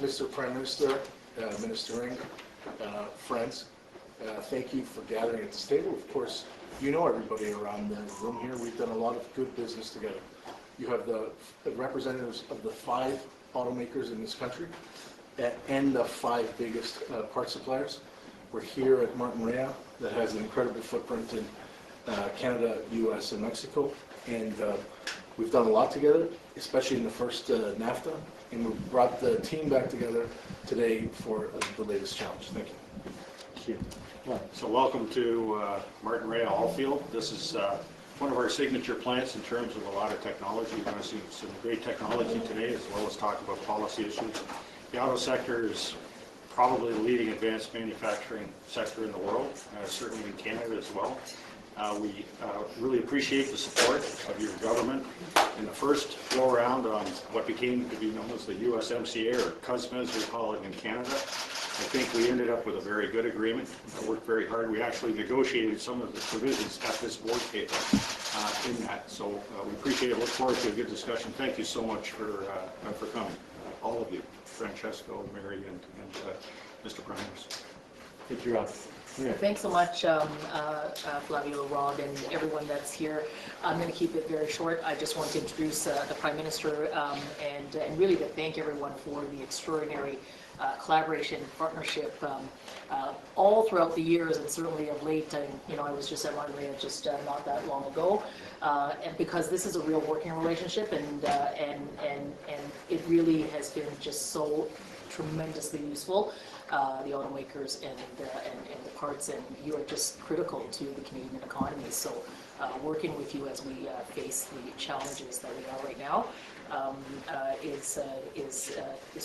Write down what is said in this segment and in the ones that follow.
Mr. Prime Minister, Ministering, friends, thank you for gathering at this table. Of course, you know everybody around the room here. We've done a lot of good business together. You have the representatives of the 5 automakers in this country and the 5 biggest part suppliers. We're here at Martin Rea, that has an incredible footprint in Canada, US, and Mexico. And we've done a lot together, especially in the first NAFTA. And we've brought the team back together today for the latest challenge. Thank you. Thank you. Well, so welcome to Martin Rea Allfield. This is one of our signature plants in terms of a lot of technology. You're going to see some great technology today, as well as talk about policy issues. The auto sector is probably the leading advanced manufacturing sector in the world, certainly in Canada as well. We really appreciate the support of your government in the first go-around on what became to be known as the USMCA, or CUSMA as we call it in Canada. I think we ended up with a very good agreement. I worked very hard. We actually negotiated some of the provisions at this board table in that. So we appreciate it. Look forward to a good discussion. Thank you so much for coming, all of you, Francesco, Mary, and Mr. Prime Minister. Thank you, Rob. Yeah. Thanks so much, Flavio, Rob, and everyone that's here. I'm going to keep it very short. I just want to introduce the Prime Minister and really to thank everyone for the extraordinary collaboration, partnership, all throughout the years, and certainly of late. And I was just at Martin Rea just not that long ago, and because this is a real working relationship, and it really has been just so tremendously useful. The automakers and the parts, and you are just critical to the Canadian economy. So working with you as we face the challenges that we are right now is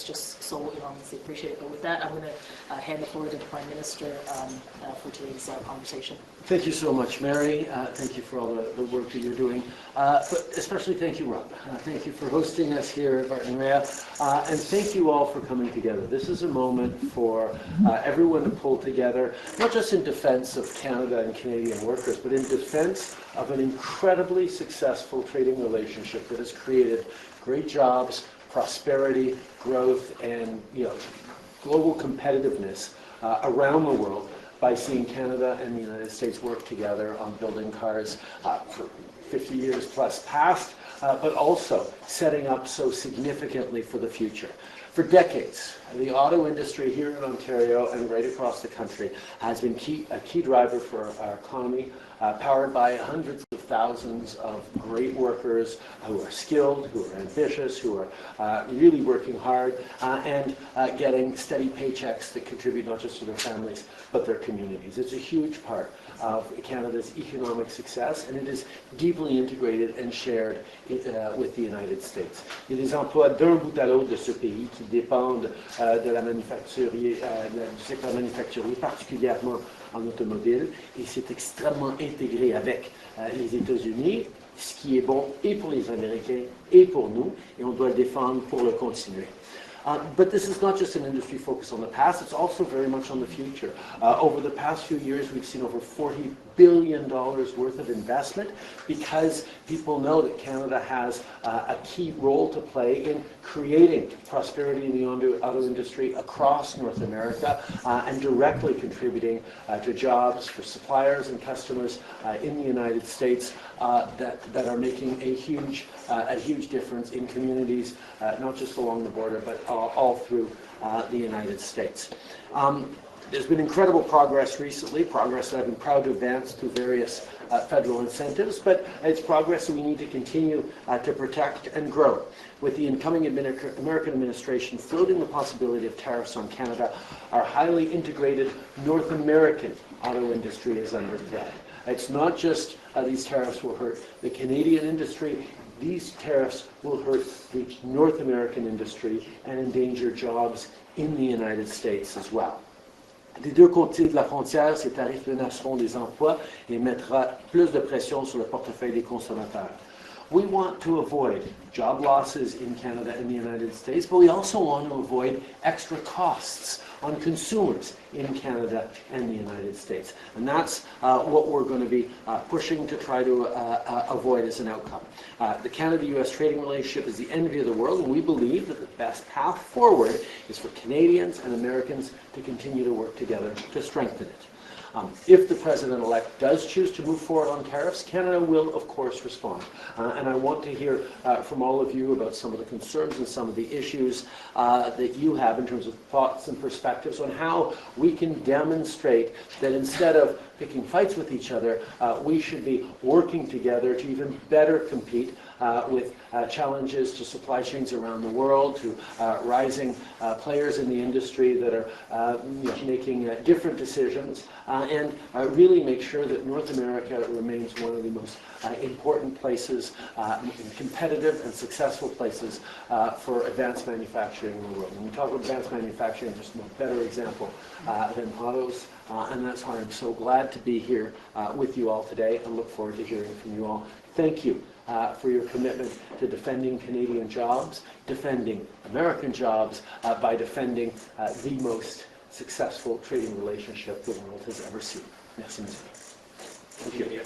just so enormously appreciated. But with that, I'm going to hand the floor to the Prime Minister for today's conversation. Thank you so much, Mary. Thank you for all the work that you're doing. But especially thank you, Rob. Thank you for hosting us here at Martin Rea. And thank you all for coming together. This is a moment for everyone to pull together, not just in defense of Canada and Canadian workers, but in defense of an incredibly successful trading relationship that has created great jobs, prosperity, growth, and global competitiveness around the world, by seeing Canada and the United States work together on building cars for 50 years plus past, but also setting up so significantly for the future. For decades, the auto industry here in Ontario and right across the country has been a key driver for our economy, powered by hundreds of thousands of great workers who are skilled, who are ambitious, who are really working hard, and getting steady paychecks that contribute not just to their families, but their communities. It's a huge part of Canada's economic success, and it is deeply integrated and shared with the United States. Il y a des emplois d'un bout à l'autre de ce pays qui dépendent de la manufacture, du secteur manufacturier, particulièrement en automobile, et c'est extrêmement intégré avec les États-Unis, ce qui est bon et pour les Américains et pour nous, et on doit le défendre pour le continuer. But this is not just an industry focused on the past, it's also very much on the future. Over the past few years, we've seen over $40 billion worth of investment, because people know that Canada has a key role to play in creating prosperity in the auto industry across North America, and directly contributing to jobs for suppliers and customers in the United States that are making a huge difference in communities, not just along the border, but all through the United States. There's been incredible progress recently, progress that I've been proud to advance through various federal incentives, but it's progress that we need to continue to protect and grow. With the incoming American administration floating the possibility of tariffs on Canada, our highly integrated North American auto industry is under threat. It's not just these tariffs will hurt the Canadian industry, these tariffs will hurt the North American industry and endanger jobs in the United States as well. Des deux côtés de la frontière, ces tarifs menaceront des emplois et mettra plus de pression sur le portefeuille des consommateurs. We want to avoid job losses in Canada and the United States, but we also want to avoid extra costs on consumers in Canada and the United States. And that's what we're going to be pushing to try to avoid as an outcome. The Canada-U.S. trading relationship is the envy of the world, and we believe that the best path forward is for Canadians and Americans to continue to work together to strengthen it. If the President-elect does choose to move forward on tariffs, Canada will, of course, respond. And I want to hear from all of you about some of the concerns and some of the issues that you have in terms of thoughts and perspectives on how we can demonstrate that instead of picking fights with each other, we should be working together to even better compete with challenges to supply chains around the world, to rising players in the industry that are making different decisions, and really make sure that North America remains one of the most important places, competitive and successful places for advanced manufacturing in the world. When we talk about advanced manufacturing, there's no better example than autos, and that's why I'm so glad to be here with you all today and look forward to hearing from you all. Thank you for your commitment to defending Canadian jobs, defending American jobs by defending the most successful trading relationship the world has ever seen. Merci. Thank you.